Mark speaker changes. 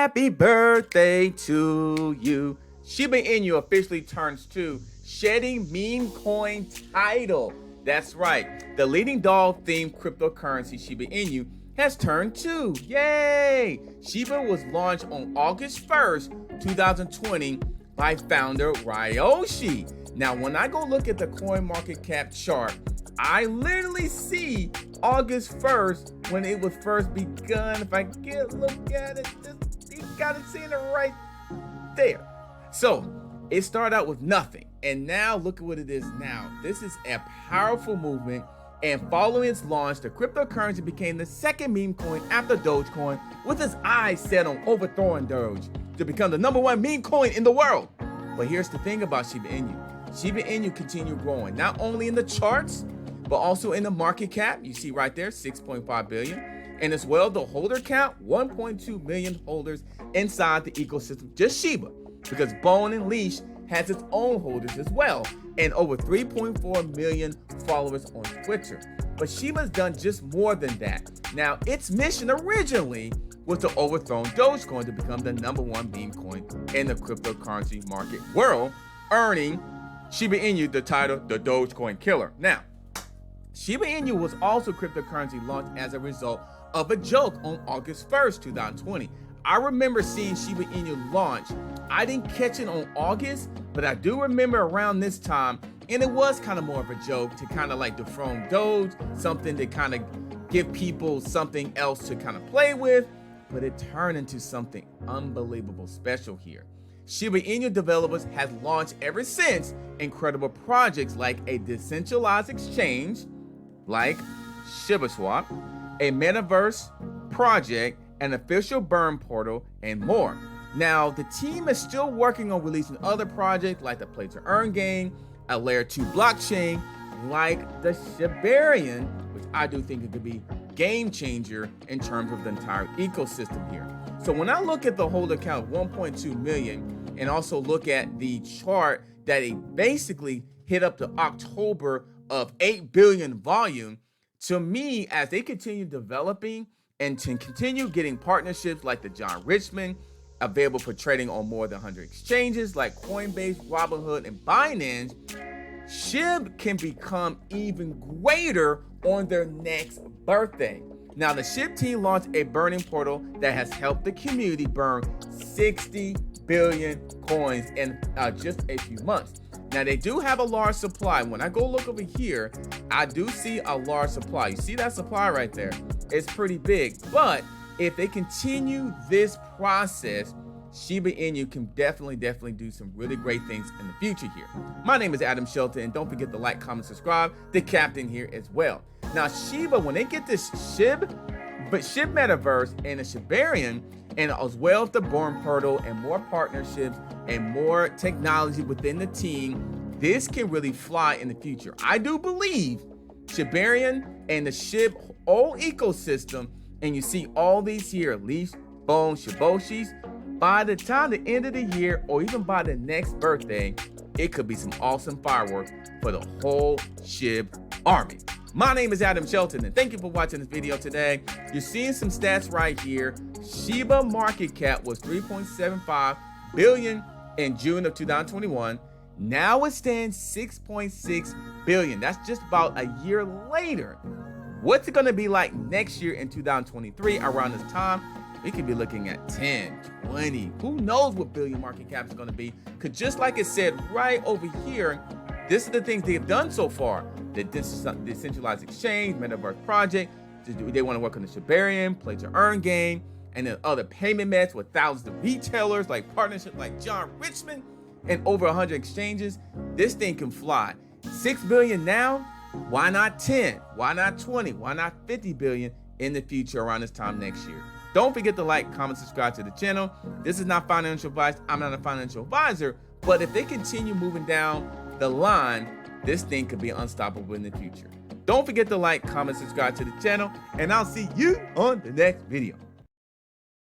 Speaker 1: Happy birthday to you. Shiba Inu officially turns 2, shedding meme coin title. That's right, the leading doll-themed cryptocurrency Shiba Inu has turned 2. Yay! Shiba was launched on August 1st, 2020 by founder Ryoshi. Now, when I go look at the CoinMarketCap chart, I literally see August 1st when it was first begun. If I get look at it, you gotta see it right there. So it started out with nothing, and now look at what it is now. This is a powerful movement, and following its launch, the cryptocurrency became the second meme coin after Dogecoin, with its eyes set on overthrowing Doge to become the #1 meme coin in the world. But here's the thing about Shiba Inu. Shiba Inu continued growing, not only in the charts, but also in the market cap. You see right there, 6.5 billion. And as well, the holder count, 1.2 million holders inside the ecosystem, just Shiba, because Bone and Leash has its own holders as well, and over 3.4 million followers on Twitter. But Shiba's done just more than that. Now, its mission originally was to overthrow Dogecoin to become the #1 meme coin in the cryptocurrency market world, earning Shiba Inu the title, the Dogecoin Killer. Now, Shiba Inu was also cryptocurrency launched as a result of a joke on August 1st, 2020. I remember seeing Shiba Inu launch. I didn't catch it on August, but I do remember around this time, and it was kind of more of a joke to kind of like dethrone Doge, something to kind of give people something else to kind of play with, but it turned into something unbelievable special here. Shiba Inu developers have launched ever since incredible projects like a decentralized exchange, like ShibaSwap, a metaverse project, an official burn portal, and more. Now, the team is still working on releasing other projects like the Play to Earn game, a Layer 2 blockchain, like the Shibarian, which I do think it could be game changer in terms of the entire ecosystem here. So when I look at the holder count of 1.2 million and also look at the chart that it basically hit up to October of 8 billion volume, to me, as they continue developing and to continue getting partnerships like the John Richmond, available for trading on more than 100 exchanges like Coinbase, Webull, and Binance, SHIB can become even greater on their next birthday. Now, the SHIB team launched a burning portal that has helped the community burn 60 billion coins in just a few months. Now, they do have a large supply. When I go look over here, I do see a large supply. You see that supply right there? It's pretty big. But if they continue this process, Shiba Inu can definitely do some really great things in the future here. My name is Adam Shelton, and don't forget to like, comment, subscribe. The captain here as well. Now, Shiba, when they get this SHIB metaverse and a Shibarian, and as well as the Burn Portal and more partnerships and more technology within the team, this can really fly in the future. I do believe Shibarian and the SHIB whole ecosystem, and you see all these here, Leash, Bone, Shiboshis, by the time the end of the year or even by the next birthday, it could be some awesome fireworks for the whole SHIB army. My name is Adam Shelton, and thank you for watching this video today. You're seeing some stats right here. Shiba market cap was 3.75 billion in June of 2021. Now it stands 6.6 billion. That's just about a year later. What's it gonna be like next year in 2023 around this time? We could be looking at 10, 20, who knows what billion market cap is gonna be? Because just like it said right over here, this is the things they've done so far. The decentralized exchange, metaverse project, they want to work on the Shibarian, Play to Earn game, and then other payment methods with thousands of retailers, like partnerships like John Richmond, and over 100 exchanges. This thing can fly. 6 billion now, why not 10? Why not 20? Why not 50 billion in the future around this time next year? Don't forget to like, comment, subscribe to the channel. This is not financial advice. I'm not a financial advisor, but if they continue moving down the line, this thing could be unstoppable in the future. Don't forget to like, comment, subscribe to the channel, and I'll see you on the next video.